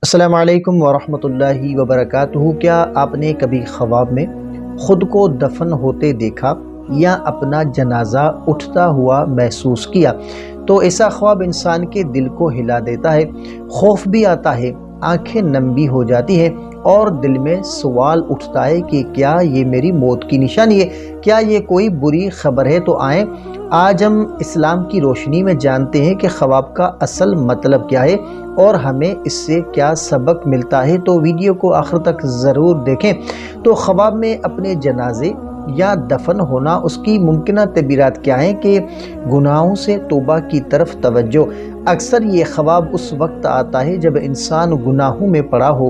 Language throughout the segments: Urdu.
السلام علیکم ورحمۃ اللہ وبرکاتہ۔ کیا آپ نے کبھی خواب میں خود کو دفن ہوتے دیکھا یا اپنا جنازہ اٹھتا ہوا محسوس کیا؟ تو ایسا خواب انسان کے دل کو ہلا دیتا ہے، خوف بھی آتا ہے، آنکھیں نم بھی ہو جاتی ہیں اور دل میں سوال اٹھتا ہے کہ کیا یہ میری موت کی نشانی ہے؟ کیا یہ کوئی بری خبر ہے؟ تو آئیں آج ہم اسلام کی روشنی میں جانتے ہیں کہ خواب کا اصل مطلب کیا ہے اور ہمیں اس سے کیا سبق ملتا ہے۔ تو ویڈیو کو آخر تک ضرور دیکھیں۔ تو خواب میں اپنے جنازے یا دفن ہونا، اس کی ممکنہ تعبیرات کیا ہیں؟ کہ گناہوں سے توبہ کی طرف توجہ۔ اکثر یہ خواب اس وقت آتا ہے جب انسان گناہوں میں پڑا ہو،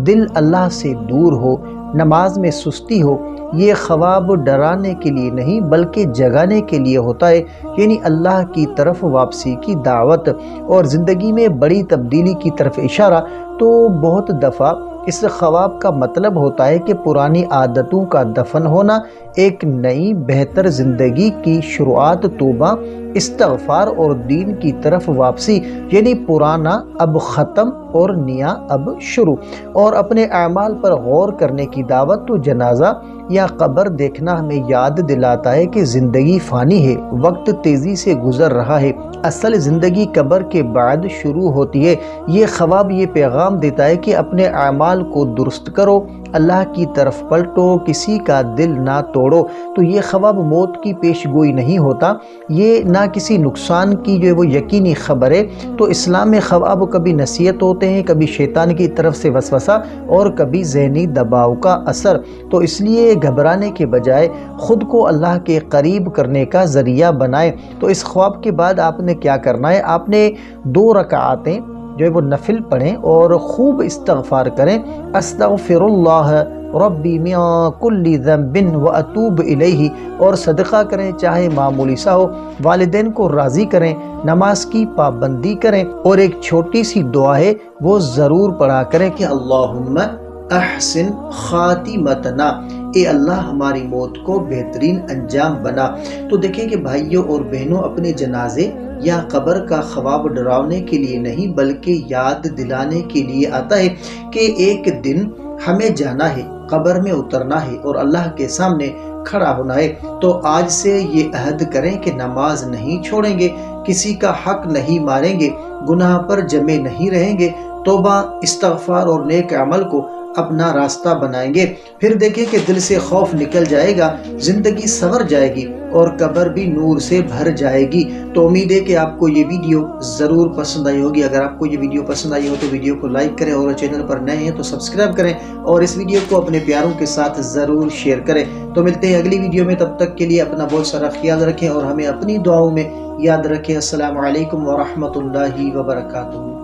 دل اللہ سے دور ہو، نماز میں سستی ہو۔ یہ خواب ڈرانے کے لیے نہیں بلکہ جگانے کے لیے ہوتا ہے، یعنی اللہ کی طرف واپسی کی دعوت اور زندگی میں بڑی تبدیلی کی طرف اشارہ۔ تو بہت دفعہ اس خواب کا مطلب ہوتا ہے کہ پرانی عادتوں کا دفن ہونا، ایک نئی بہتر زندگی کی شروعات، توبہ، استغفار اور دین کی طرف واپسی، یعنی پرانا اب ختم اور نیا اب شروع، اور اپنے اعمال پر غور کرنے کی دعوت۔ تو جنازہ یا قبر دیکھنا ہمیں یاد دلاتا ہے کہ زندگی فانی ہے، وقت تیزی سے گزر رہا ہے، اصل زندگی قبر کے بعد شروع ہوتی ہے۔ یہ خواب یہ پیغام دیتا ہے کہ اپنے اعمال کو درست کرو، اللہ کی طرف پلٹو، کسی کا دل نہ توڑو۔ تو یہ خواب موت کی پیش گوئی نہیں ہوتا، یہ نہ کسی نقصان کی جو ہے وہ یقینی خبر ہے۔ تو اسلام میں خواب کبھی نصیحت ہوتے ہیں، کبھی شیطان کی طرف سے وسوسہ اور کبھی ذہنی دباؤ کا اثر۔ تو اس لیے گھبرانے کے بجائے خود کو اللہ کے قریب کرنے کا ذریعہ بنائیں۔ تو اس خواب کے بعد آپ نے کیا کرنا ہے؟ آپ نے 2 رکعتیں جو ہے وہ نفل پڑھیں اور خوب استغفار کریں۔ استغفر اللہ ربی من کل ذنب واتوب الیہ، اور صدقہ کریں چاہے معمولی سا ہو، والدین کو راضی کریں، نماز کی پابندی کریں، اور ایک چھوٹی سی دعا ہے وہ ضرور پڑھا کریں کہ اللہم احسن خاتمتنا، اے اللہ ہماری موت کو بہترین انجام بنا۔ تو دیکھیں کہ بھائیوں اور بہنوں، اپنے جنازے یا قبر کا خواب ڈرانے کے لیے نہیں بلکہ یاد دلانے کے لیے آتا ہے کہ ایک دن ہمیں جانا ہے، قبر میں اترنا ہے اور اللہ کے سامنے کھڑا ہونا ہے۔ تو آج سے یہ عہد کریں کہ نماز نہیں چھوڑیں گے، کسی کا حق نہیں ماریں گے، گناہ پر جمے نہیں رہیں گے، توبہ، استغفار اور نیک عمل کو اپنا راستہ بنائیں گے۔ پھر دیکھیں کہ دل سے خوف نکل جائے گا، زندگی سنور جائے گی اور قبر بھی نور سے بھر جائے گی۔ تو امید ہے کہ آپ کو یہ ویڈیو ضرور پسند آئی ہوگی۔ اگر آپ کو یہ ویڈیو پسند آئی ہو تو ویڈیو کو لائک کریں، اور چینل پر نئے ہیں تو سبسکرائب کریں، اور اس ویڈیو کو اپنے پیاروں کے ساتھ ضرور شیئر کریں۔ تو ملتے ہیں اگلی ویڈیو میں، تب تک کے لیے اپنا بہت سارا خیال رکھیں اور ہمیں اپنی دعاؤں میں یاد رکھیں۔ السلام علیکم ورحمۃ اللہ وبرکاتہ۔